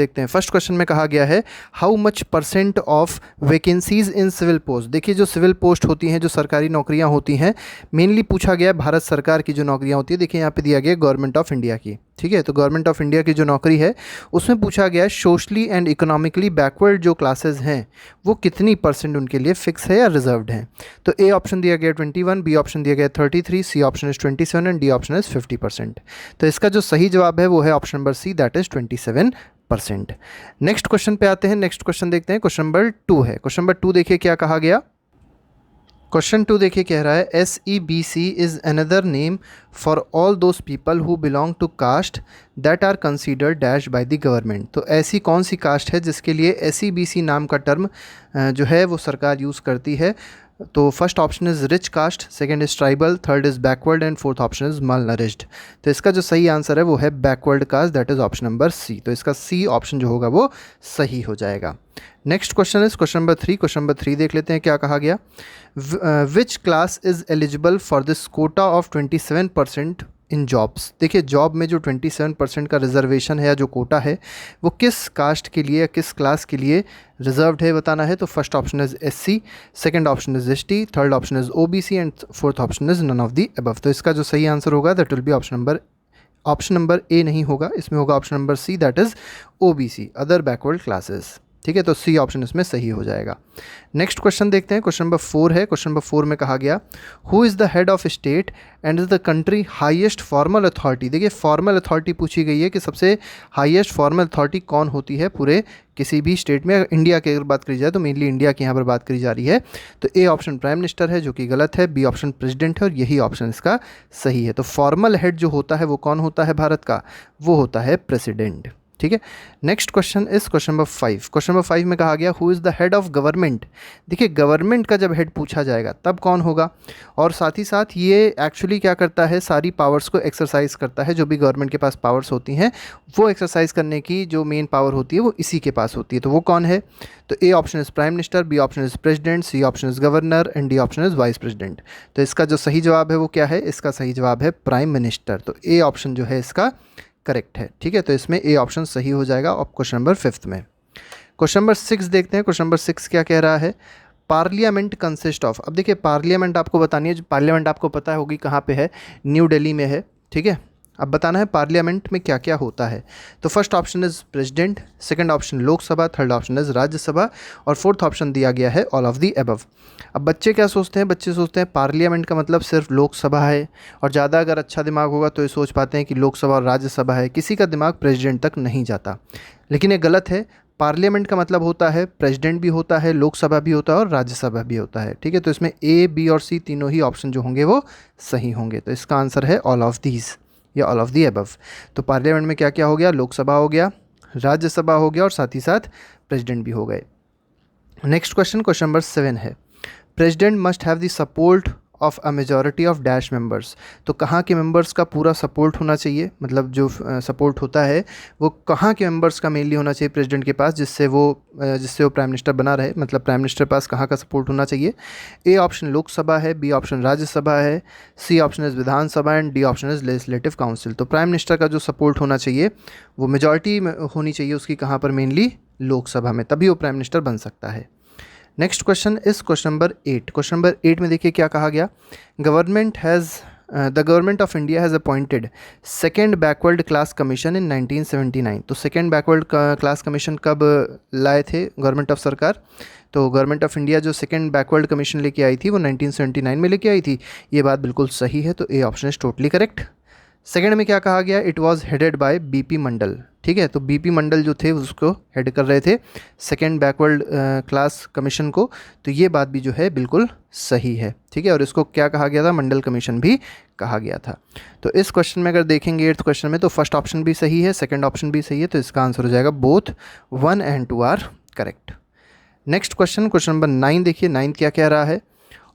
देखते हैं। First question में कहा गया है how much percent of vacancies in civil post. देखिए जो सिविल पोस्ट होती हैं, जो सरकारी नौकरियां होती हैं, मेनली पूछा गया है भारत सरकार की जो नौकरियां होती है। देखिए यहाँ पे दिया गया है गवर्नमेंट ऑफ इंडिया की, ठीक है। तो गवर्नमेंट ऑफ इंडिया की जो नौकरी है उसमें पूछा गया है सोशली एंड इकोनॉमिकली बैकवर्ड जो क्लासेज हैं वो कितनी परसेंट उनके लिए फिक्स है या रिजर्व्ड है। तो ए ऑप्शन दिया गया 21, बी ऑप्शन दिया गया 33, C option is 27 and D option is 50%। तो इसका जो सही जवाब है वो है option number C, that is 27%। Next question पे आते हैं। नेक्स्ट क्वेश्चन देखते हैं, क्वेश्चन नंबर 2 है। क्वेश्चन नंबर 2 देखिए क्या कहा गया। क्वेश्चन 2 देखिए कह रहा है SEBC is another name for all those people who belong to caste that are considered dash by the government. तो ऐसी कौन सी कास्ट है जिसके लिए SEBC नाम का टर्म जो है वो सरकार यूज़ करती है। तो first option is rich caste, second is tribal, third is backward and fourth option is malnourished. तो इसका जो सही आंसर है वो है backward caste, that is option number C. तो इसका सी ऑप्शन जो होगा वो सही हो जाएगा। Next question is question number 3। Question number 3 देख लेते हैं क्या कहा गया। Which class is eligible for this Kota of 27% in jobs. देखिए जॉब में जो 27% का रिजर्वेशन है या जो कोटा है वो किस कास्ट के लिए या किस क्लास के लिए रिजर्व्ड है बताना है। तो first option is SC, second option is ST, third option is OBC and fourth option is none of the above. तो इसका जो सही आंसर होगा that will be option number A नहीं होगा, इसमें होगा option number C, that is OBC, other backward classes. ठीक है, तो सी ऑप्शन इसमें सही हो जाएगा। नेक्स्ट क्वेश्चन देखते हैं, क्वेश्चन नंबर 4 है। क्वेश्चन नंबर 4 में कहा गया who is the head of state and is the country highest formal authority. देखिए फॉर्मल अथॉरिटी पूछी गई है कि सबसे हाईएस्ट फॉर्मल अथॉरिटी कौन होती है पूरे किसी भी स्टेट में। इंडिया की अगर बात करी जाए तो मेनली इंडिया की यहाँ पर बात करी जा रही है। तो ए ऑप्शन प्राइम मिनिस्टर है जो कि गलत है, बी ऑप्शन प्रेसिडेंट है और यही ऑप्शन इसका सही है। तो फॉर्मल हेड जो होता है वो कौन होता है भारत का, वो होता है प्रेसिडेंट। ठीक है, next question is question number 5। Question number 5 में कहा गया who is the head of government. देखिए गवर्नमेंट का जब हेड पूछा जाएगा तब कौन होगा, और साथ ही साथ ये एक्चुअली क्या करता है, सारी पावर्स को एक्सरसाइज करता है। जो भी गवर्नमेंट के पास पावर्स होती हैं वो एक्सरसाइज करने की जो मेन पावर होती है वो इसी के पास होती है। तो वो कौन है, तो A option is prime minister, B option is president, C option is governor and D option is vice president. तो इसका जो सही जवाब है वो क्या है, इसका सही जवाब है प्राइम मिनिस्टर। तो ए ऑप्शन जो है इसका करेक्ट है। ठीक है, तो इसमें ए ऑप्शन सही हो जाएगा और क्वेश्चन नंबर 5 में। क्वेश्चन नंबर 6 देखते हैं। क्वेश्चन नंबर 6 क्या कह रहा है, पार्लियामेंट कंसिस्ट ऑफ। अब देखिए पार्लियामेंट आपको बतानी है, जो पार्लियामेंट आपको पता होगी कहाँ पे है, न्यू दिल्ली में है। ठीक है, अब बताना है पार्लियामेंट में क्या क्या होता है। तो first option is president, second option Lok Sabha, third option is Rajya Sabha और फोर्थ ऑप्शन दिया गया है ऑल ऑफ दी अबव। अब बच्चे क्या सोचते हैं, बच्चे सोचते हैं पार्लियामेंट का मतलब सिर्फ लोकसभा है, और ज़्यादा अगर अच्छा दिमाग होगा तो ये सोच पाते हैं कि लोकसभा और राज्यसभा है, किसी का दिमाग प्रेसिडेंट तक नहीं जाता। लेकिन ये गलत है, पार्लियामेंट का मतलब होता है प्रेसिडेंट भी होता है, लोकसभा भी होता है और राज्यसभा भी होता है। ठीक है, तो इसमें ए, बी और सी तीनों ही ऑप्शन जो होंगे वो सही होंगे। तो इसका आंसर है ऑल ऑफ दीज या ऑल ऑफ दी अबव। तो पार्लियामेंट में क्या क्या हो गया, लोकसभा हो गया, राज्यसभा हो गया और साथ ही साथ प्रेसिडेंट भी हो गए। नेक्स्ट क्वेश्चन, क्वेश्चन नंबर 7 है, president must have the support of a majority of dash members. तो कहाँ के मेंबर्स का पूरा सपोर्ट होना चाहिए, मतलब जो सपोर्ट होता है वो कहाँ के मेंबर्स का मेनली होना चाहिए प्रेसिडेंट के पास, जिससे वो प्राइम मिनिस्टर बना रहे, मतलब प्राइम मिनिस्टर पास कहाँ का सपोर्ट होना चाहिए। ए ऑप्शन लोकसभा है, बी ऑप्शन राज्यसभा है, C option is Vidhan Sabha and D option is legislative council. तो प्राइम मिनिस्टर का जो सपोर्ट होना चाहिए वो मेजॉरिटी होनी चाहिए उसकी कहाँ पर, मेनली लोकसभा में, तभी वो प्राइम मिनिस्टर बन सकता है। Next question is question number 8। Question number 8 में देखिए क्या कहा गया, the government of India has appointed second backward class commission इन 1979। तो सेकेंड बैकवर्ड क्लास कमीशन कब लाए थे गवर्नमेंट ऑफ सरकार, तो गवर्नमेंट ऑफ इंडिया जो सेकेंड बैकवर्ड कमीशन लेके आई थी वो 1979 में लेके आई थी। ये बात बिल्कुल सही है, तो A option is totally correct. Second में क्या कहा गया, it was headed by BP मंडल। ठीक है, तो BP मंडल जो थे उसको हेड कर रहे थे सेकेंड बैकवर्ड क्लास कमीशन को। तो ये बात भी जो है बिल्कुल सही है। ठीक है, और इसको क्या कहा गया था, मंडल कमीशन भी कहा गया था। तो इस क्वेश्चन में अगर देखेंगे 8th क्वेश्चन में, तो फर्स्ट ऑप्शन भी सही है, सेकेंड ऑप्शन भी सही है, तो इसका आंसर हो जाएगा both 1 and 2 are correct. Next question, question number 9 देखिए, 9 क्या कह रहा है,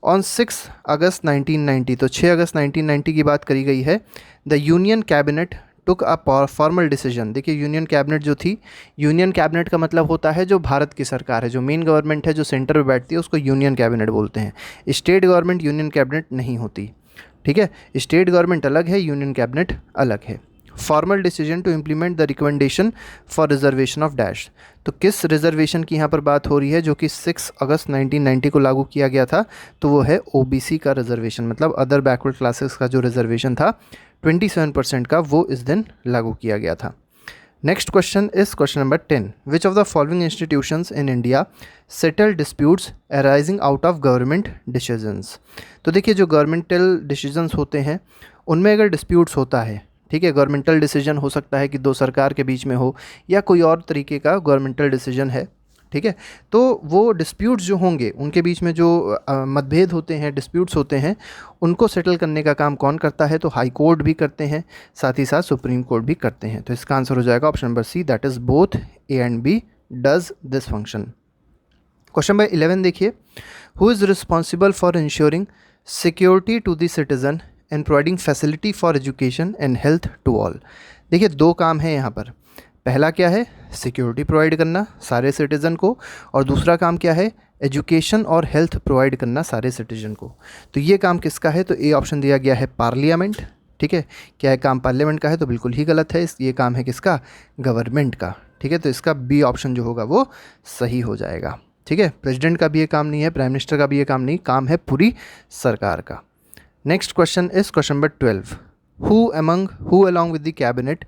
ऑन 6 अगस्त 1990। तो 6 अगस्त 1990 की बात करी गई है। The union cabinet took a formal decision. देखिए यूनियन कैबिनेट जो थी, यूनियन कैबिनेट का मतलब होता है जो भारत की सरकार है, जो मेन गवर्नमेंट है, जो सेंटर में बैठती है, उसको यूनियन कैबिनेट बोलते हैं। स्टेट गवर्नमेंट यूनियन कैबिनेट नहीं होती। ठीक है, स्टेट गवर्नमेंट अलग है, यूनियन कैबिनेट अलग है। Formal decision to implement the recommendation for reservation of dash. तो किस रिजर्वेशन की यहाँ पर बात हो रही है जो कि 6 अगस्त 1990 को लागू किया गया था? तो वो है ओबीसी का रिजर्वेशन, मतलब अदर बैकवर्ड क्लासेस का जो रिजर्वेशन था 27% का, वो इस दिन लागू किया गया था। Next question is question number 10। Which of the following institutions in India settle disputes arising out of government decisions. तो देखिए जो गवर्नमेंटल डिसीजंस होते हैं उनमें अगर डिस्प्यूट्स होता है, ठीक है, गवर्नमेंटल डिसीजन हो सकता है कि दो सरकार के बीच में हो या कोई और तरीके का गवर्नमेंटल डिसीजन है, ठीक है, तो वो डिस्प्यूट्स जो होंगे उनके बीच में जो मतभेद होते हैं, डिस्प्यूट्स होते हैं, उनको सेटल करने का काम कौन करता है? तो हाई कोर्ट भी करते हैं, साथ ही साथ सुप्रीम कोर्ट भी करते हैं। तो इसका आंसर हो जाएगा option number C, that is both A and B does this function. Question number 11 देखिए, who is responsible for ensuring security to the citizen and providing facility for education and health to all. देखिए दो काम हैं यहाँ पर, पहला क्या है? सिक्योरिटी प्रोवाइड करना सारे सिटीज़न को, और दूसरा काम क्या है? एजुकेशन और हेल्थ प्रोवाइड करना सारे सिटीजन को। तो ये काम किसका है? तो ए ऑप्शन दिया गया है पार्लियामेंट, ठीक है। क्या है काम पार्लियामेंट का है? तो बिल्कुल ही गलत है, ये काम है किसका? गवर्नमेंट का, ठीक है। तो इसका बी ऑप्शन जो होगा वो सही हो जाएगा, ठीक है। प्रेसिडेंट का भी ये काम नहीं है, प्राइम मिनिस्टर का भी ये काम नहीं, काम है पूरी सरकार का। Next question is question number 12। Who along with the cabinet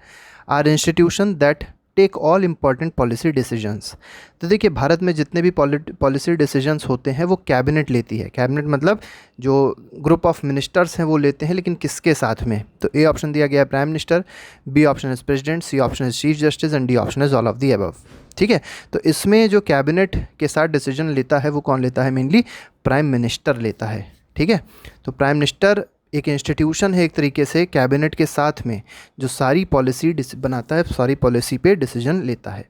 are institution that take all important policy decisions. तो देखिए भारत में जितने भी पॉलिसी डिसीजंस होते हैं वो कैबिनेट लेती है। कैबिनेट मतलब जो ग्रुप ऑफ मिनिस्टर्स हैं वो लेते हैं, लेकिन किसके साथ में? तो ए ऑप्शन दिया गया है prime minister, B option is president, C option is chief justice and D option is all of the above, ठीक है। तो इसमें जो कैबिनेट के साथ डिसीजन लेता है वो कौन लेता है? मेनली प्राइम मिनिस्टर लेता है, ठीक है। तो प्राइम मिनिस्टर एक इंस्टीट्यूशन है एक तरीके से कैबिनेट के साथ में, जो सारी पॉलिसी बनाता है, सारी पॉलिसी पे डिसीजन लेता है।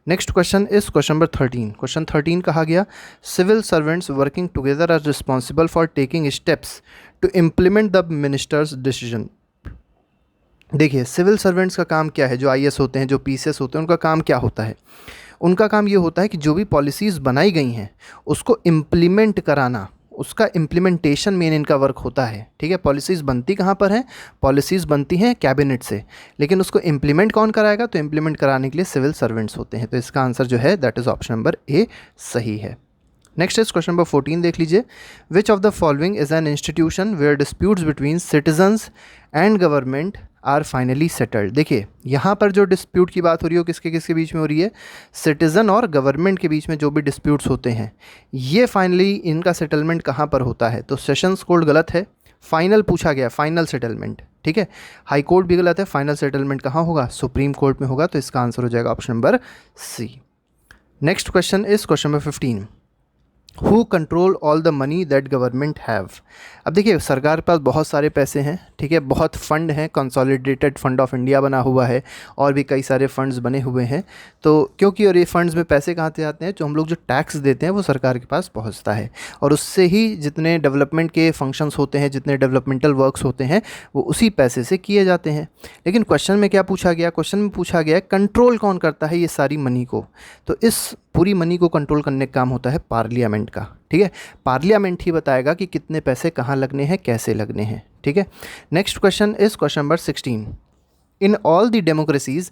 Next question is question number 13। Question 13 कहा गया, civil servants working together are responsible for taking steps to implement the minister's decision. देखिए सिविल सर्वेंट्स का काम क्या है? जो आईएएस होते हैं, जो पीसीएस होते हैं, उनका काम क्या होता है? उनका काम ये होता है कि जो भी पॉलिसीज़ बनाई गई हैं उसको इम्प्लीमेंट कराना, उसका इम्प्लीमेंटेशन मेन इनका वर्क होता है, ठीक है। पॉलिसीज़ बनती कहाँ पर हैं? पॉलिसीज़ बनती हैं कैबिनेट से, लेकिन उसको इम्प्लीमेंट कौन कराएगा? तो इम्प्लीमेंट कराने के लिए सिविल सर्वेंट्स होते हैं। तो इसका आंसर जो है that is option number A सही है। नेक्स्ट इज क्वेश्चन नंबर 14 देख लीजिए, which of the following is an institution where disputes between citizens and government are finally settled. देखिए यहाँ पर जो डिस्प्यूट की बात हो रही है किसके किसके बीच में हो रही है? सिटीज़न और गवर्नमेंट के बीच में जो भी डिस्प्यूट्स होते हैं, ये फाइनली इनका सेटलमेंट कहाँ पर होता है? तो सेशंस कोर्ट गलत है, फाइनल पूछा गया, फाइनल सेटलमेंट, ठीक है। हाई कोर्ट भी गलत है, फाइनल सेटलमेंट कहाँ होगा? सुप्रीम कोर्ट में होगा। तो इसका आंसर हो जाएगा option number C. Next question is question number 15। Who control all the money that government have. अब देखिए सरकार के पास बहुत सारे पैसे हैं, ठीक है, बहुत फ़ंड हैं, कंसोलिडेटेड फंड ऑफ इंडिया बना हुआ है और भी कई सारे फंड्स बने हुए हैं। तो क्योंकि और ये फंड्स में पैसे कहाँ से आते हैं? जो हम लोग जो टैक्स देते हैं वो सरकार के पास पहुँचता है, और उससे ही जितने डेवलपमेंट के फंक्शंस होते हैं, जितने डेवलपमेंटल वर्क्स होते हैं, वो उसी पैसे से किए जाते हैं। लेकिन क्वेश्चन में क्या पूछा गया? क्वेश्चन में पूछा गया कंट्रोल कौन करता है ये सारी मनी को? तो इस पूरी मनी को कंट्रोल करने का काम होता है पार्लियामेंट का, ठीक है। पार्लियामेंट ही बताएगा कि कितने पैसे कहाँ लगने हैं, कैसे लगने हैं, ठीक है। Next question is question number 16। In all the democracies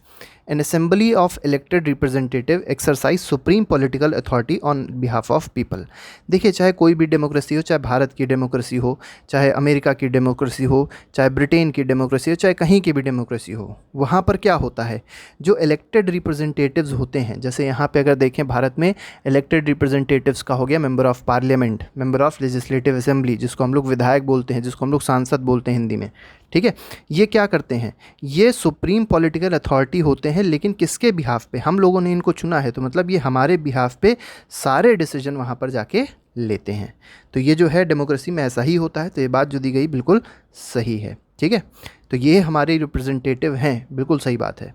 N assembly of elected representative exercise supreme political authority on behalf of people. देखिए चाहे कोई भी डेमोक्रेसी हो, चाहे भारत की डेमोक्रेसी हो, चाहे अमेरिका की डेमोक्रेसी हो, चाहे ब्रिटेन की डेमोक्रेसी हो, चाहे कहीं की भी डेमोक्रेसी हो, वहाँ पर क्या होता है? जो इलेक्टेड रिप्रेजेंटेटिव्स होते हैं, जैसे यहाँ पे अगर देखें भारत में इलेक्टेड रिप्रेजेंटेटिव्स का हो गया member of parliament, member of legislative assembly, जिसको हम लोग विधायक बोलते हैं, जिसको हम लोग सांसद बोलते हैं हिंदी में, ठीक है। ये क्या करते हैं? ये सुप्रीम पॉलिटिकल अथॉरिटी होते हैं, लेकिन किसके बिहाफ पे? हम लोगों ने इनको चुना है, तो मतलब ये हमारे बिहाफ पे सारे डिसीजन वहाँ पर जाके लेते हैं। तो ये जो है डेमोक्रेसी में ऐसा ही होता है। तो ये बात जो दी गई बिल्कुल सही है, ठीक है। तो ये हमारे रिप्रेजेंटेटिव हैं, बिल्कुल सही बात है।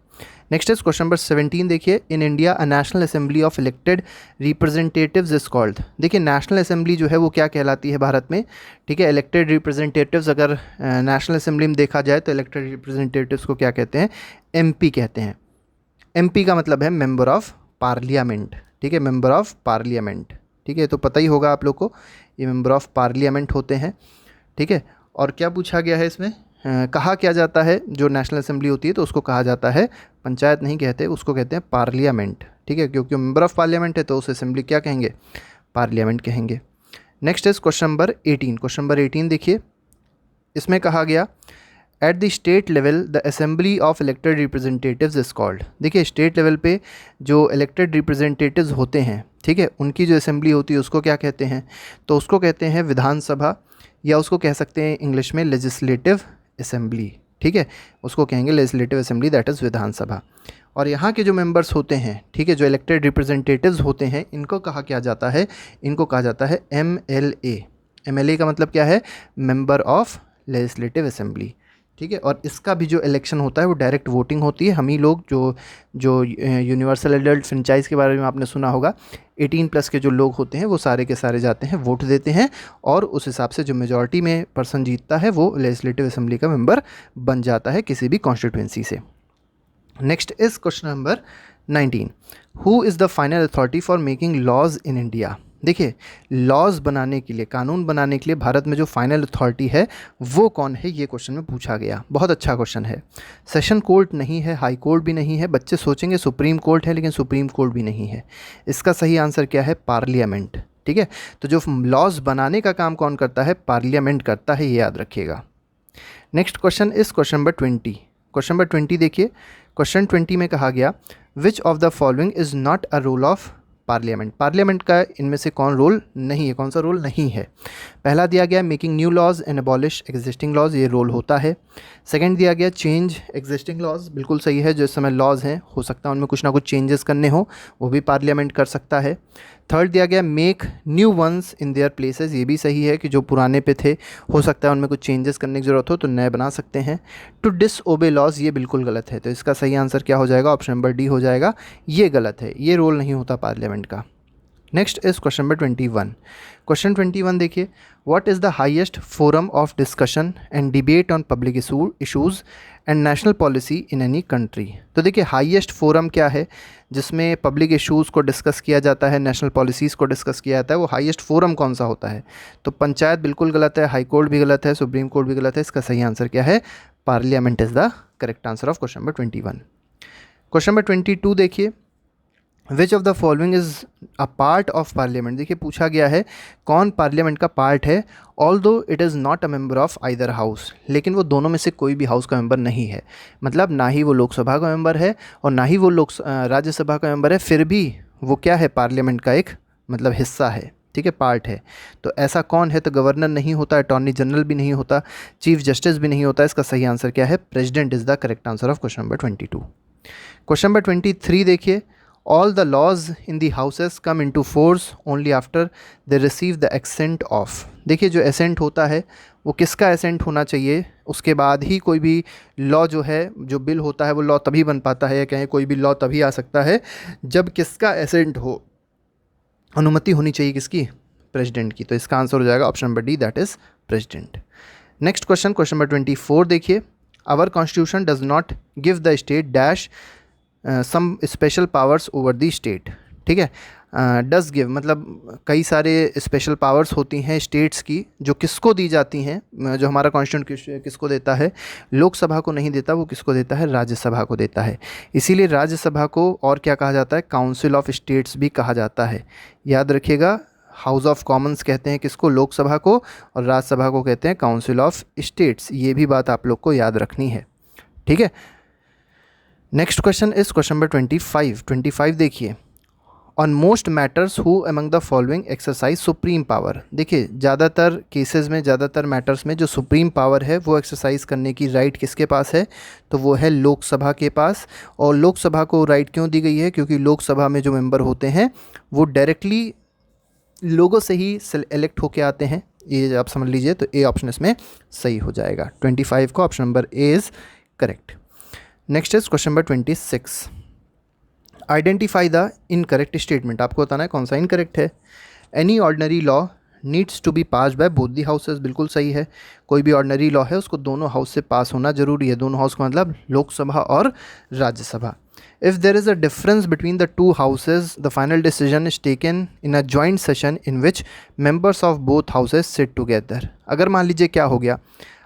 नेक्स्ट इज क्वेश्चन नंबर 17 देखिए, in India a national assembly of elected representatives is called. देखिए नेशनल असेंबली जो है वो क्या कहलाती है भारत में, ठीक है। इलेक्टेड रिप्रेजेंटेटिव्स अगर नेशनल असेंबली में देखा जाए तो इलेक्टेड रिप्रेजेंटेटिव्स को क्या कहते हैं? एमपी कहते हैं। एमपी का मतलब है मेंबर ऑफ पार्लियामेंट, ठीक है, मेंबर ऑफ पार्लियामेंट, ठीक है। तो पता ही होगा आप लोग को ये मेंबर ऑफ पार्लियामेंट होते हैं, ठीक है। और क्या पूछा गया है इसमें? कहा क्या जाता है, जो नेशनल असेंबली होती है तो उसको कहा जाता है, पंचायत नहीं कहते, उसको कहते हैं पार्लियामेंट। ठीक है, क्योंकि मेंबर ऑफ पार्लियामेंट है तो उस असेंबली क्या कहेंगे, पार्लियामेंट कहेंगे। Next is question number 18। Question number 18 देखिए, इसमें कहा गया at the state level the assembly of elected representatives is called. देखिए स्टेट लेवल पे जो इलेक्टेड रिप्रेजेंटेटिव्स होते हैं, ठीक है, उनकी जो असेंबली होती है उसको क्या कहते हैं, तो उसको कहते हैं विधानसभा, या उसको कह सकते हैं इंग्लिश में लेजिस्लेटिव असेंबली। ठीक है, उसको कहेंगे लेजिस्लेटिव असेंबली, दैट इज़ विधानसभा। और यहाँ के जो मेंबर्स होते हैं, ठीक है, जो इलेक्टेड रिप्रेजेंटेटिव्स होते हैं, इनको कहा क्या जाता है, इनको कहा जाता है MLA। MLA का मतलब क्या है, मेंबर ऑफ लेजिस्लेटिव असेंबली। ठीक है, और इसका भी जो इलेक्शन होता है वो डायरेक्ट वोटिंग होती है। हम ही लोग जो यूनिवर्सल एडल्ट फ्रेंचाइज के बारे में आपने सुना होगा, 18+ के जो लोग होते हैं वो सारे के सारे जाते हैं, वोट देते हैं, और उस हिसाब से जो मेजॉरिटी में पर्सन जीतता है वो लेजिस्लेटिव असेंबली का मेंबर बन जाता है किसी भी कॉन्स्टिट्यूंसी से। Next is question number 19। Who is the final authority for making laws in India. देखिए लॉज बनाने के लिए, कानून बनाने के लिए भारत में जो फाइनल अथॉरिटी है वो कौन है, ये क्वेश्चन में पूछा गया। बहुत अच्छा क्वेश्चन है। सेशन कोर्ट नहीं है, हाई कोर्ट भी नहीं है, बच्चे सोचेंगे सुप्रीम कोर्ट है, लेकिन सुप्रीम कोर्ट भी नहीं है। इसका सही आंसर क्या है, पार्लियामेंट। ठीक है, तो जो लॉज बनाने का काम कौन करता है, पार्लियामेंट करता है, ये याद रखिएगा। Next question is question number 20। Question number 20 देखिए, क्वेश्चन 20 में कहा गया which of the following is not a role of parliament. Parliament का इनमें से कौन रोल नहीं है, कौन सा रोल नहीं है। पहला दिया गया making new laws and abolish existing laws, ये रोल होता है। सेकंड दिया गया चेंज एग्जिस्टिंग लॉज, बिल्कुल सही है, जो इस समय लॉज हैं हो सकता है उनमें कुछ ना कुछ चेंजेस करने हो, वो भी पार्लियामेंट कर सकता है। थर्ड दिया गया make new ones in their places, ये भी सही है कि जो पुराने पे थे हो सकता है उनमें कुछ चेंजेस करने की ज़रूरत हो तो नए बना सकते हैं। टू डिसओबे लॉज, ये बिल्कुल गलत है, तो इसका सही आंसर क्या हो जाएगा, ऑप्शन नंबर डी हो जाएगा, ये गलत है, ये रोल नहीं होता पार्लियामेंट का। Next is question number 21। Question 21 देखिए, what is the highest forum of discussion and debate on public issues and national policy in any country. तो देखिए हाईएस्ट फोरम क्या है जिसमें पब्लिक इशूज़ को डिस्कस किया जाता है, नेशनल पॉलिसीज़ को डिस्कस किया जाता है, वो हाईएस्ट फोरम कौन सा होता है, तो पंचायत बिल्कुल गलत है, हाई कोर्ट भी गलत है, सुप्रीम कोर्ट भी गलत है, इसका सही आंसर क्या है, parliament is the correct answer of question number 21। Question number 22 देखिए, विच of the following is a part of parliament. देखिए पूछा गया है कौन पार्लियामेंट का पार्ट है, although it is not a member of either house, लेकिन वो दोनों में से कोई भी हाउस का मेंबर नहीं है, मतलब ना ही वो लोकसभा का मेंबर है और ना ही वो राज्यसभा का मेंबर है, फिर भी वो क्या है, पार्लियामेंट का एक मतलब हिस्सा है। ठीक है, पार्ट है। तो ऐसा कौन है, तो गवर्नर नहीं होता, अटॉर्नी जनरल भी नहीं होता, चीफ जस्टिस भी नहीं होता, इसका सही आंसर क्या है, president is the correct answer of question number 22। Question number 23 देखिए, all the laws in the houses come into force only after they receive the assent of। देखिए जो assent होता है वो किसका assent होना चाहिए, उसके बाद ही कोई भी लॉ जो है, जो बिल होता है वो लॉ तभी बन पाता है, या कहें कोई भी लॉ तभी आ सकता है जब किसका assent हो, अनुमति होनी चाहिए किसकी, प्रेसिडेंट की। तो इसका आंसर हो जाएगा option number D, that is president. Next question, question number 24 देखिए, our constitution does not give the state dash some special powers over the state. ठीक है, डज गिव मतलब कई सारे स्पेशल पावर्स होती हैं स्टेट्स की, जो किसको दी जाती हैं, जो हमारा कॉन्स्टिट्यूशन किसको देता है, लोकसभा को नहीं देता, वो किसको देता है, राज्यसभा को देता है। इसीलिए राज्यसभा को और क्या कहा जाता है, काउंसिल ऑफ स्टेट्स भी कहा जाता है। याद रखिएगा, हाउस ऑफ कॉमन्स कहते हैं किसको, लोकसभा को, और राज्यसभा को कहते हैं काउंसिल ऑफ स्टेट्स। ये भी बात आप लोग को याद रखनी है। ठीक है, next question is question number 25 देखिए, on most matters who among the following exercise supreme power. देखिए ज़्यादातर केसेस में, ज़्यादातर मैटर्स में जो सुप्रीम पावर है वो एक्सरसाइज करने की राइट किसके पास है, तो वो है लोकसभा के पास। और लोकसभा को राइट क्यों दी गई है, क्योंकि लोकसभा में जो मेंबर होते हैं वो डायरेक्टली लोगों से ही इलेक्ट होके आते हैं, ये आप समझ लीजिए। तो ए ऑप्शन इसमें सही हो जाएगा, 25 का option number A is correct. Next is question number 26, identify the incorrect statement. आपको बताना है कौन सा इनकरेक्ट है। Any ordinary law needs to be pass by both the houses, बिल्कुल सही है। कोई भी ऑर्डिनरी लॉ है उसको दोनों हाउस से पास होना जरूरी है। दोनों हाउस का मतलब लोकसभा और Rajya Sabha. If there is a difference between the two houses the final decision is taken in a joint session in which members of both houses sit together. अगर मान लीजिए क्या हो गया,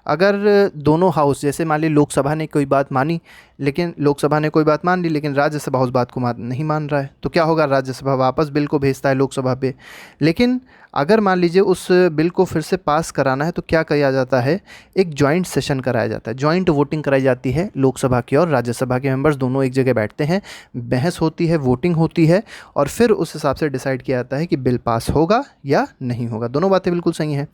अगर दोनों हाउस, जैसे मान ली लोकसभा ने कोई बात मानी, लेकिन लोकसभा ने कोई बात मान ली लेकिन राज्यसभा उस बात को नहीं मान रहा है, तो क्या होगा, राज्यसभा वापस बिल को भेजता है लोकसभा पे। लेकिन अगर मान लीजिए उस बिल को फिर से पास कराना है तो क्या किया जाता है, एक जॉइंट सेशन कराया जाता है, जॉइंट वोटिंग कराई जाती है, लोकसभा की और राज्यसभा के मेंबर्स दोनों एक जगह बैठते हैं, बहस होती है, वोटिंग होती है और फिर उस हिसाब से डिसाइड किया जाता है कि बिल पास होगा या नहीं होगा। दोनों बातें बिल्कुल सही हैं।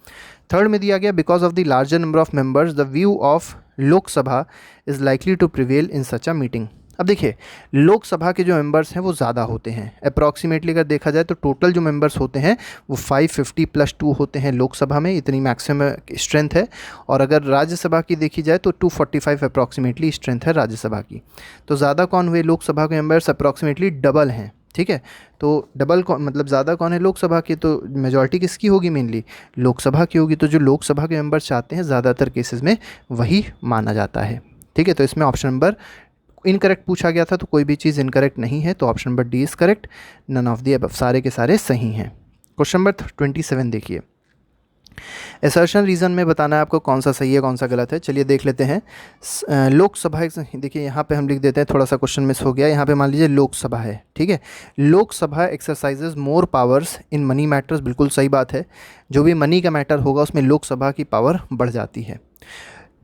थर्ड में दिया गया, because of the larger number of members the view of Lok Sabha is likely to prevail in such a meeting. अब देखिए, लोकसभा के जो मेंबर्स हैं वो ज़्यादा होते हैं, अप्रॉक्सीमेटली अगर देखा जाए तो टोटल जो मेंबर्स होते हैं वो 550+2 होते हैं लोकसभा में, इतनी मैक्सिमम स्ट्रेंथ है। और अगर राज्यसभा की देखी जाए तो 245 अप्रॉक्सीमेटली स्ट्रेंथ है राज्यसभा की। तो ज़्यादा कौन हुए, लोकसभा के मेंबर्स अप्रॉक्सीमेटली डबल हैं, ठीक है। तो डबल कौन, मतलब ज़्यादा कौन है लोकसभा की, तो मेजॉरिटी किसकी होगी, मेनली लोकसभा की होगी। तो जो लोकसभा के मेंबर्स चाहते हैं ज़्यादातर केसेस में वही माना जाता है, ठीक है। तो इसमें ऑप्शन नंबर इनकरेक्ट पूछा गया था तो कोई भी चीज़ इनकरेक्ट नहीं है, तो option number D is correct, none of the above, सारे के सारे सही हैं। क्वेश्चन नंबर 27 देखिए, असर्शन रीज़न में बताना है आपको कौन सा सही है कौन सा गलत है। चलिए देख लेते हैं। लोकसभा, देखिए यहाँ पे हम लिख देते हैं, थोड़ा सा क्वेश्चन मिस हो गया, यहाँ पे मान लीजिए लोकसभा है, ठीक है। Lok Sabha exercises more powers in money matters, बिल्कुल सही बात है, जो भी मनी का मैटर होगा उसमें लोकसभा की पावर बढ़ जाती है।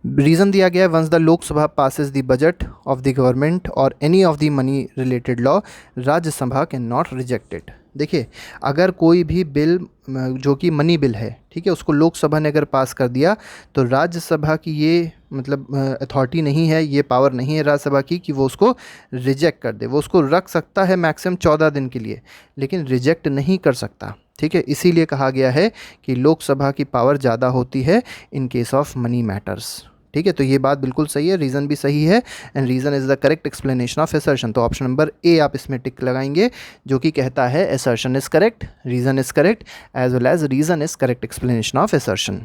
रीज़न दिया गया है, once the Lok Sabha passes the budget of the government और any of the money related law, Rajya Sabha can not reject it. देखिए, अगर कोई भी बिल जो कि मनी बिल है, ठीक है, उसको लोकसभा ने अगर पास कर दिया तो राज्यसभा की ये मतलब अथॉरिटी नहीं है, ये पावर नहीं है राज्यसभा की कि वो उसको रिजेक्ट कर दे। वो उसको रख सकता है मैक्सिमम 14 दिन के लिए, लेकिन रिजेक्ट नहीं कर सकता, ठीक है। इसीलिए कहा गया है कि लोकसभा की पावर ज़्यादा होती है in case of money matters, ठीक है। तो ये बात बिल्कुल सही है, रीज़न भी सही है, and reason is the correct explanation of assertion. तो ऑप्शन नंबर ए आप इसमें टिक लगाएंगे, जो कि कहता है assertion is correct, reason is correct, as well as reason is correct explanation of assertion.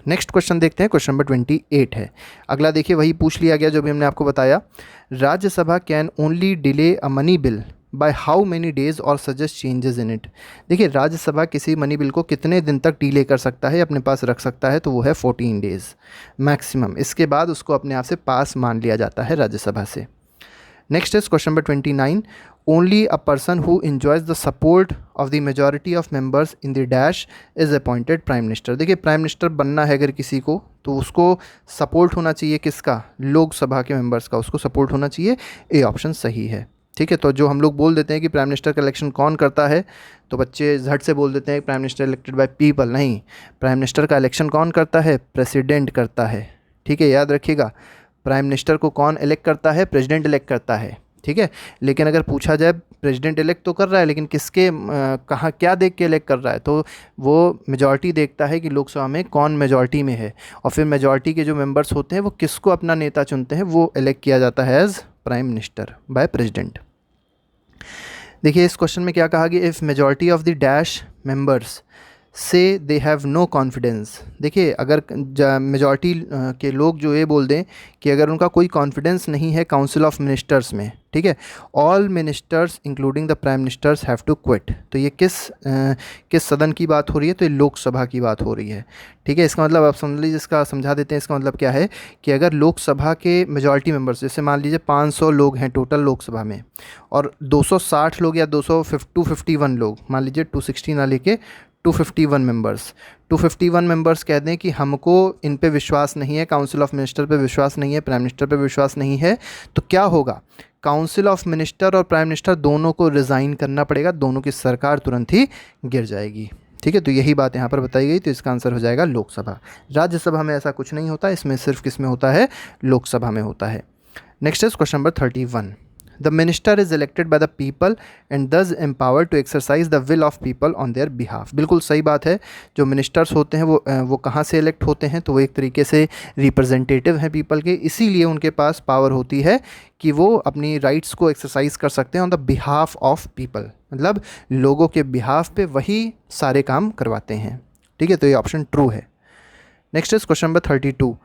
Next question देखते हैं, क्वेश्चन नंबर 28 है। अगला देखिए, वही पूछ लिया गया जो भी हमने आपको बताया। Rajya Sabha can only delay a money bill by how many days और सजेस्ट चेंजेस इन इट। देखिए, राज्यसभा किसी मनी बिल को कितने दिन तक डिले कर सकता है, अपने पास रख सकता है, तो वो है 14 डेज़ मैक्सिमम। इसके बाद उसको अपने आप से पास मान लिया जाता है राज्यसभा से। Next is question number 29, only a person who enjoys the support of the majority of members in the dash is appointed prime minister. देखिए, प्राइम मिनिस्टर बनना है अगर किसी को तो उसको सपोर्ट होना चाहिए, किसका, लोकसभा के मेंबर्स का, उसको सपोर्ट होना चाहिए। ए ऑप्शन सही है, ठीक है। तो जो हम लोग बोल देते हैं कि प्राइम मिनिस्टर का इलेक्शन कौन करता है, तो बच्चे झट से बोल देते हैं prime minister elected by people. नहीं, प्राइम मिनिस्टर का इलेक्शन कौन करता है, प्रेसिडेंट करता है, ठीक है, याद रखिएगा। प्राइम मिनिस्टर को कौन इलेक्ट करता है, प्रेसिडेंट इलेक्ट करता है, ठीक है। लेकिन अगर पूछा जाए प्रेसिडेंट इलेक्ट तो कर रहा है, लेकिन किसके कहाँ क्या देख के इलेक्ट कर रहा है, तो वो मेजॉरिटी देखता है कि लोकसभा में कौन मेजॉरिटी में है, और फिर मेजॉरिटी के जो मेंबर्स होते हैं वो किसको अपना नेता चुनते हैं, वो इलेक्ट किया जाता है as prime minister by president. देखिए, इस क्वेश्चन में क्या कहा गया, if majority of the dash members से दे हैव नो कॉन्फिडेंस। देखिए, अगर मेजॉरिटी के लोग जो ये बोल दें कि अगर उनका कोई कॉन्फिडेंस नहीं है काउंसिल ऑफ मिनिस्टर्स में, ठीक है, all ministers including the prime ministers have to quit. तो ये किस सदन की बात हो रही है, तो ये लोकसभा की बात हो रही है, ठीक है। इसका मतलब आप समझ लीजिए, इसका समझा देते हैं। इसका मतलब क्या है कि अगर लोकसभा के मेजॉरिटी मेंबर्स, जैसे मान लीजिए 500 लोग हैं टोटल लोकसभा में, और 260 लोग या 251 लोग, मान लीजिए 260 ना लेके 251 मेंबर्स कह दें कि हमको इन पे विश्वास नहीं है, काउंसिल ऑफ मिनिस्टर पे विश्वास नहीं है, प्राइम मिनिस्टर पे विश्वास नहीं है, तो क्या होगा, काउंसिल ऑफ मिनिस्टर और प्राइम मिनिस्टर दोनों को रिज़ाइन करना पड़ेगा, दोनों की सरकार तुरंत ही गिर जाएगी, ठीक है। तो यही बात यहाँ पर बताई गई, तो इसका आंसर हो जाएगा लोकसभा। राज्यसभा में ऐसा कुछ नहीं होता, इसमें सिर्फ किस में होता है, लोकसभा में होता है। Next is question number 31, the minister is elected by the people and thus empowered to exercise the will of people on their behalf. बिल्कुल सही बात है। जो मिनिस्टर्स होते हैं वो कहाँ से इलेक्ट होते हैं, तो वो एक तरीके से रिप्रेजेंटेटिव हैं पीपल के, इसीलिए उनके पास पावर होती है कि वो अपनी राइट्स को एक्सरसाइज कर सकते हैं on the behalf of people, मतलब लोगों के बिहाफ पे वही सारे काम करवाते हैं, ठीक है। तो ये ऑप्शन ट्रू है। Next is question number 32,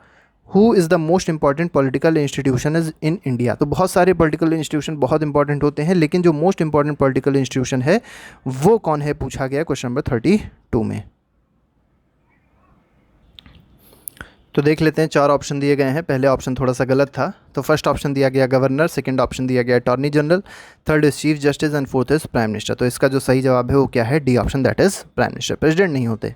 who is the most important political institution is in India. तो बहुत सारे पॉलिटिकल इंस्टीट्यूशन बहुत इंपॉर्टेंट होते हैं, लेकिन जो मोस्ट इंपॉर्टेंट पॉलिटिकल इंस्टीट्यूशन है वो कौन है, पूछा गया क्वेश्चन नंबर 32 में। तो देख लेते हैं, 4 ऑप्शन दिए गए हैं। पहले ऑप्शन थोड़ा सा गलत था। तो फर्स्ट ऑप्शन दिया गया गवर्नर, सेकंड ऑप्शन दिया गया attorney general, third is chief justice and fourth is prime minister. तो इसका जो सही जवाब है वो क्या है? D option, that is prime minister. President नहीं होते।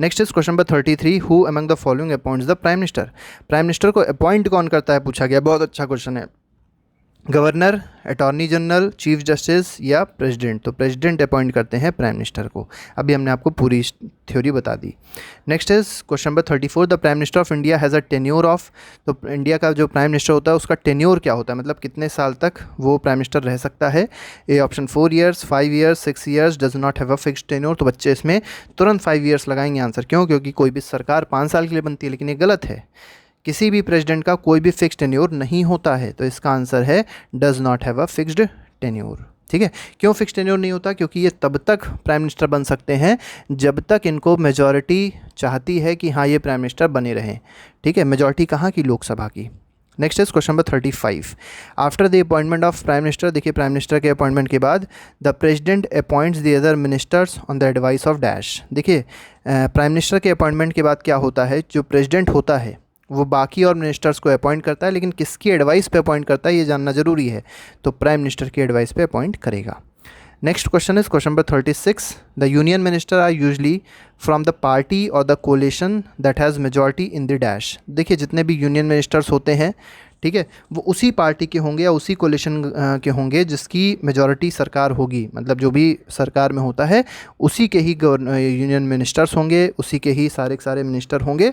Next is question number 33, who among the following appoints the prime minister. Prime minister को अपॉइंट कौन करता है पूछा गया। बहुत अच्छा क्वेश्चन है। Governor, attorney general, chief justice या प्रेसिडेंट। तो प्रेसिडेंट अपॉइंट करते हैं प्राइम मिनिस्टर को। अभी हमने आपको पूरी थ्योरी बता दी। Next is question number 34, the prime minister of India has a tenure of. तो इंडिया का जो प्राइम मिनिस्टर होता है उसका टेन्योर क्या होता है, मतलब कितने साल तक वो प्राइम मिनिस्टर रह सकता है। A option 4 years, 5 years, 6 years, does not have a fixed tenure. तो बच्चे इसमें तुरंत 5 ईयर्स लगाएंगे आंसर। क्यों? क्योंकि कोई भी सरकार 5 साल के लिए बनती है, लेकिन ये गलत है। किसी भी प्रेसिडेंट का कोई भी फिक्स्ड टेन्योर नहीं होता है। तो इसका आंसर है does not have a fixed tenure. ठीक है। क्यों फिक्स्ड टेन्योर नहीं होता? क्योंकि ये तब तक प्राइम मिनिस्टर बन सकते हैं जब तक इनको मेजॉरिटी चाहती है कि हाँ ये प्राइम मिनिस्टर बने रहें। ठीक है। मेजॉरिटी कहाँ की? लोकसभा की। Next is question number 35, after the appointment of prime minister. देखिए प्राइम मिनिस्टर के अपॉइंटमेंट के बाद the president appoints the other ministers on the advice of dash. देखिए प्राइम मिनिस्टर के अपॉइंटमेंट के बाद क्या होता है, जो प्रेसिडेंट होता है वो बाकी और मिनिस्टर्स को अपॉइंट करता है, लेकिन किसकी एडवाइस पे अपॉइंट करता है ये जानना जरूरी है। तो प्राइम मिनिस्टर की एडवाइस पे अपॉइंट करेगा। Next question is question number 36, the union minister are usually from the party और the coalition that has majority in the dash. देखिए जितने भी यूनियन मिनिस्टर्स होते हैं, ठीक है, वो उसी पार्टी के होंगे या उसी कोलिशन के होंगे जिसकी मेजॉरिटी सरकार होगी। मतलब जो भी सरकार में होता है उसी के ही यूनियन मिनिस्टर्स होंगे, उसी के ही सारे के सारे मिनिस्टर होंगे।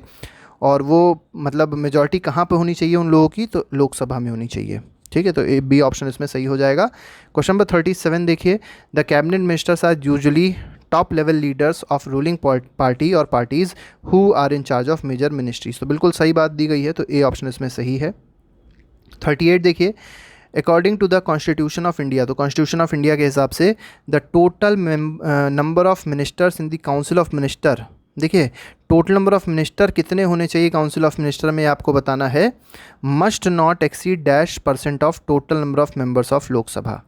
और वो मतलब मेजॉरिटी कहाँ पे होनी चाहिए उन लोगों की? तो लोकसभा में होनी चाहिए। ठीक है। तो ए बी ऑप्शन इसमें सही हो जाएगा। क्वेश्चन नंबर 37 देखिए, the cabinet ministers are usually top level leaders of ruling party और parties who are in charge of major ministries. तो बिल्कुल सही बात दी गई है। तो ए ऑप्शन इसमें सही है। 38 देखिए, according to the constitution of India. तो कॉन्स्टिट्यूशन ऑफ इंडिया के हिसाब से the total number of ministers in the council of minister. देखिए टोटल नंबर ऑफ मिनिस्टर कितने होने चाहिए काउंसिल ऑफ मिनिस्टर में, आपको बताना है। Must not exceed dash % of total number of members of Lok Sabha.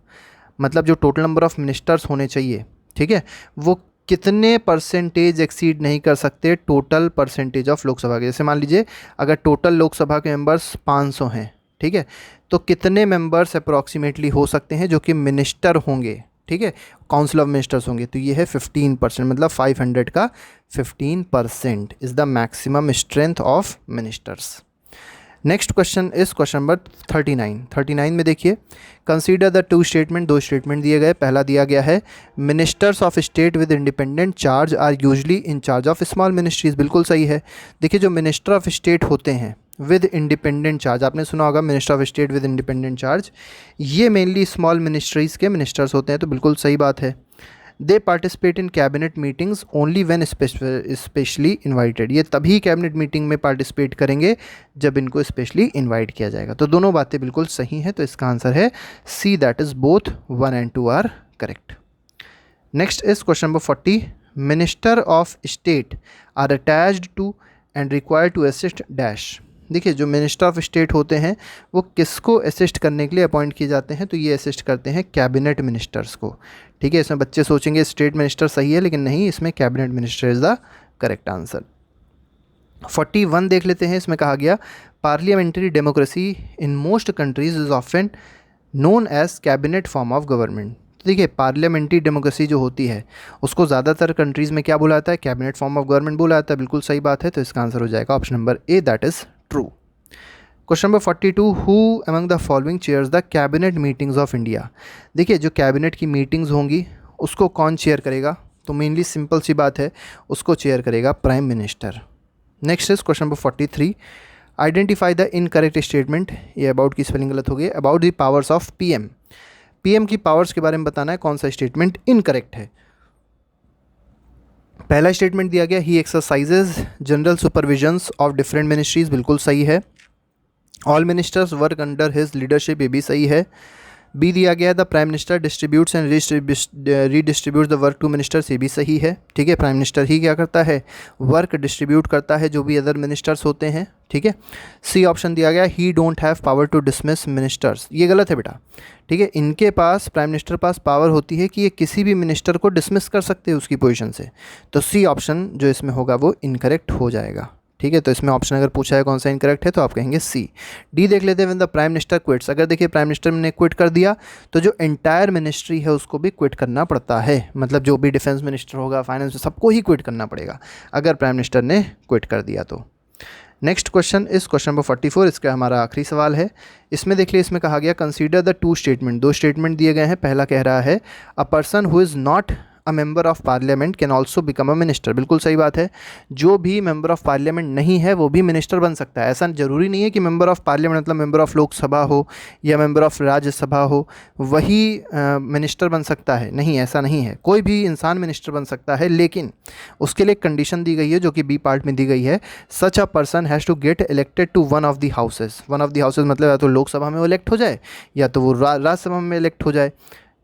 मतलब जो टोटल नंबर ऑफ मिनिस्टर्स होने चाहिए, ठीक है, वो कितने % एक्सीड नहीं कर सकते टोटल % ऑफ लोकसभा के। जैसे मान लीजिए अगर टोटल लोकसभा के मेंबर्स 500 हैं, ठीक है, तो कितने मेंबर्स अप्रॉक्सीमेटली हो सकते हैं जो कि मिनिस्टर होंगे। ठीक है, काउंसिल ऑफ मिनिस्टर्स होंगे। तो ये है 15%, मतलब 500 का 15% is the maximum strength of ministers. Next question is question number 39 में देखिए, कंसीडर द 2 स्टेटमेंट। 2 स्टेटमेंट दिए गए। पहला दिया गया है ministers of state with independent charge are usually in charge of small ministries. बिल्कुल सही है। देखिए जो मिनिस्टर ऑफ स्टेट होते हैं विद इंडिपेंडेंट चार्ज, आपने सुना होगा minister of state with independent charge, ये मेनली स्मॉल मिनिस्ट्रीज़ के मिनिस्टर्स होते हैं। तो बिल्कुल सही बात है। दे participate in cabinet meetings only when specially invited. ये तभी कैबिनेट मीटिंग में पार्टिसिपेट करेंगे जब इनको स्पेशली इन्वाइट किया जाएगा। तो दोनों बातें बिल्कुल सही हैं। तो इसका आंसर है C, that is both 1 and 2 are correct. Next is question number 40, minister of state are attached to and required to assist dash. देखिए जो मिनिस्टर ऑफ स्टेट होते हैं वो किसको असिस्ट करने के लिए अपॉइंट किए जाते हैं? तो ये असिस्ट करते हैं कैबिनेट मिनिस्टर्स को। ठीक है, इसमें बच्चे सोचेंगे स्टेट मिनिस्टर सही है, लेकिन नहीं, इसमें cabinet minister is the correct answer. 41 देख लेते हैं। इसमें कहा गया parliamentary democracy in most countries is often known as cabinet form of government. तो देखिए पार्लियामेंट्री डेमोक्रेसी जो होती है उसको ज़्यादातर कंट्रीज़ में क्या बोला जाता है? कैबिनेट फॉर्म ऑफ गवर्नमेंट बोला जाता है। बिल्कुल सही बात है। तो इसका आंसर हो जाएगा option number A, that is true. Question number 42, who among the following chairs the cabinet meetings of India. देखिए जो कैबिनेट की मीटिंग्स होंगी उसको कौन चेयर करेगा? तो मेनली सिंपल सी बात है, उसको चेयर करेगा prime minister. Next is question number 43, identify the incorrect statement. ये अबाउट की स्पेलिंग गलत हो गई। About the powers of PM. PM की पावर्स के बारे में बताना है, कौन सा स्टेटमेंट इनकरेक्ट है। पहला स्टेटमेंट दिया गया he exercises general supervisions of different ministries. बिल्कुल सही है। All ministers work under his leadership, ये भी सही है। बी दिया गया the prime minister distributes and redistributes the work to ministers, ये भी सही है। ठीक है, प्राइम मिनिस्टर ही क्या करता है? वर्क डिस्ट्रीब्यूट करता है जो भी अदर मिनिस्टर्स होते हैं। ठीक है। सी ऑप्शन दिया गया he don't have power to dismiss ministers, ये गलत है बेटा। ठीक है, इनके पास, प्राइम मिनिस्टर पास पावर होती है कि ये किसी भी मिनिस्टर को डिसमिस कर सकते हैं उसकी पोजीशन से। तो सी ऑप्शन जो इसमें होगा वो इनकरेक्ट हो जाएगा। ठीक है, तो इसमें ऑप्शन अगर पूछा है कौन सा इनकरेक्ट है तो आप कहेंगे सी। डी देख लेते हैं, when the prime minister quits. अगर देखिए प्राइम मिनिस्टर ने क्विट कर दिया तो जो एंटायर मिनिस्ट्री है उसको भी क्विट करना पड़ता है, मतलब जो भी डिफेंस मिनिस्टर होगा, फाइनेंस, सबको ही क्विट करना पड़ेगा अगर प्राइम मिनिस्टर ने क्विट कर दिया तो। नेक्स्ट क्वेश्चन इस क्वेश्चन नंबर 44, इसका हमारा आखिरी सवाल है। इसमें देख लिया, इसमें कहा गया कंसीडर द टू स्टेटमेंट, दो स्टेटमेंट दिए गए हैं। पहला कह रहा है a person who is not a member of parliament can also become a minister. बिल्कुल सही बात है, जो भी मेंबर ऑफ पार्लियामेंट नहीं है वो भी मिनिस्टर बन सकता है। ऐसा ज़रूरी नहीं है कि मेंबर ऑफ पार्लियामेंट मतलब मेंबर ऑफ लोकसभा हो या मेंबर ऑफ राज्यसभा हो वही मिनिस्टर बन सकता है, नहीं, ऐसा नहीं है। कोई भी इंसान मिनिस्टर बन सकता है, लेकिन उसके लिए एक कंडीशन दी गई है जो कि बी पार्ट में दी गई है। Such a person has to get elected to one of the houses. One of the houses मतलब या तो लोकसभा में वो इलेक्ट हो जाए या तो वो राज्यसभा में इलेक्ट हो जाए,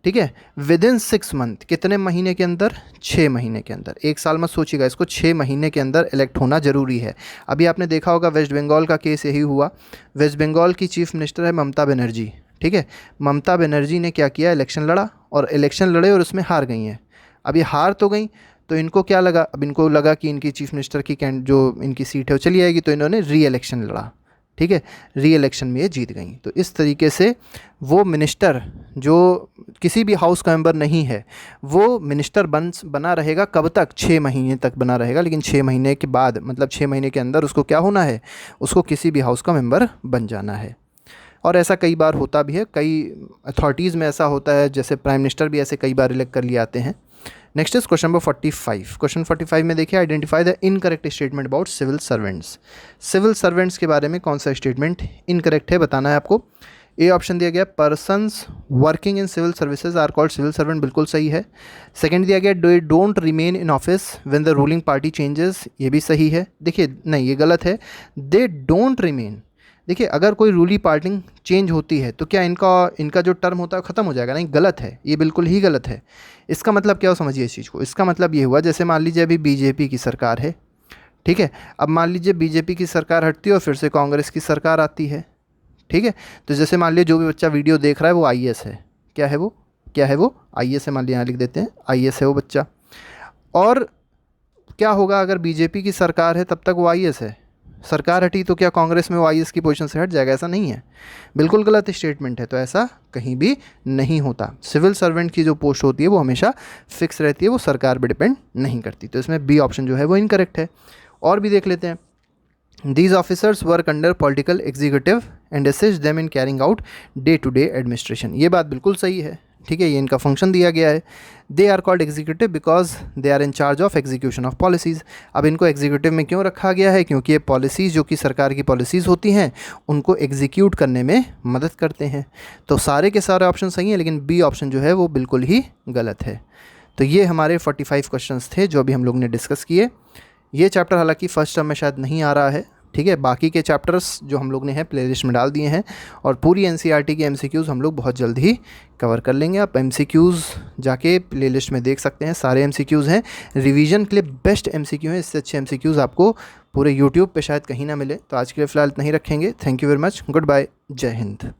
ठीक है। विद इन 6 मंथ, कितने महीने के अंदर? 6 महीने के अंदर। एक साल मत सोचिएगा, इसको 6 महीने के अंदर इलेक्ट होना ज़रूरी है। अभी आपने देखा होगा वेस्ट बंगाल का केस यही हुआ। वेस्ट बंगाल की चीफ मिनिस्टर है ममता बनर्जी, ठीक है। ममता बनर्जी ने क्या किया, इलेक्शन लड़ा और इलेक्शन लड़े और उसमें हार गई हैं। अब ये हार तो गई तो इनको क्या लगा, अब इनको लगा कि इनकी चीफ मिनिस्टर की जो इनकी सीट है वो चली आएगी, तो इन्होंने री इलेक्शन लड़ा, ठीक है। री इलेक्शन में ये जीत गई। तो इस तरीके से वो मिनिस्टर जो किसी भी हाउस का मेंबर नहीं है वो मिनिस्टर बना रहेगा। कब तक? 6 महीने तक बना रहेगा, लेकिन 6 महीने के बाद मतलब 6 महीने के अंदर उसको क्या होना है, उसको किसी भी हाउस का मेंबर बन जाना है। और ऐसा कई बार होता भी है, कई अथॉरिटीज़ में ऐसा होता है, जैसे प्राइम मिनिस्टर भी ऐसे कई बार इलेक्ट कर लिए आते हैं। Next is question number 45। Question 45 में देखिए, identify the incorrect statement about civil servants. Civil servants के बारे में कौन सा स्टेटमेंट इनकरेक्ट है बताना है आपको। ए ऑप्शन दिया गया persons working in civil services are called civil servant, बिल्कुल सही है। सेकंड दिया गया they don't remain in office when the ruling party changes, ये भी सही है। देखिए नहीं, ये गलत है। दे डोंट रिमेन, देखिए अगर कोई रूलिंग पार्टी चेंज होती है तो क्या इनका जो टर्म होता है ख़त्म हो जाएगा? नहीं, गलत है, ये बिल्कुल ही गलत है। इसका मतलब क्या हो, समझिए इस चीज़ को। इसका मतलब ये हुआ, जैसे मान लीजिए अभी बीजेपी की सरकार है, ठीक है। अब मान लीजिए बीजेपी की सरकार हटती है और फिर से कांग्रेस की सरकार आती है, ठीक है। तो जैसे मान लीजिए जो भी बच्चा वीडियो देख रहा है वो आईएएस है, क्या है वो, क्या है वो? आईएएस है, मान लीजिए यहाँ लिख देते हैं आईएएस है वो बच्चा। और क्या होगा अगर बीजेपी की सरकार है तब तक वो आईएएस है, सरकार हटी तो क्या कांग्रेस में वो आईएएस की पोजीशन से हट जाएगा? ऐसा नहीं है, बिल्कुल गलत स्टेटमेंट है। तो ऐसा कहीं भी नहीं होता। सिविल सर्वेंट की जो पोस्ट होती है वो हमेशा फिक्स रहती है, वो सरकार पे डिपेंड नहीं करती। तो इसमें बी ऑप्शन जो है वो इनकरेक्ट है। और भी देख लेते हैं। These officers work under political executive and assist them in carrying out day to day administration। ये बात बिल्कुल सही है, ठीक है। ये इनका फंक्शन दिया गया है। They are called executive because they are in charge of execution of policies. अब इनको एग्जीक्यूटिव में क्यों रखा गया है? क्योंकि ये पॉलिसीज़ जो कि सरकार की पॉलिसीज़ होती हैं उनको एग्जीक्यूट करने में मदद करते हैं। तो सारे के सारे ऑप्शन सही हैं, लेकिन बी ऑप्शन जो है वो बिल्कुल ही गलत है। तो ये हमारे 45 क्वेश्चंस थे जो अभी हम लोग ने डिस्कस किए। ये चैप्टर हालांकि फर्स्ट टर्म में शायद नहीं आ रहा है, ठीक है। बाकी के चैप्टर्स जो हम लोग ने हैं प्लेलिस्ट में डाल दिए हैं, और पूरी एनसीईआरटी की एमसीक्यूज़ हम लोग बहुत जल्द ही कवर कर लेंगे। आप एमसीक्यूज़ जाके प्लेलिस्ट में देख सकते हैं, सारे एमसीक्यूज़ हैं। रिवीजन के लिए बेस्ट एमसीक्यू हैं, इससे अच्छे एमसीक्यूज़ आपको पूरे यूट्यूब पे शायद कहीं ना मिले। तो आज के लिए फ़िलहाल इतना ही रखेंगे। Thank you very much, good bye, जय हिंद।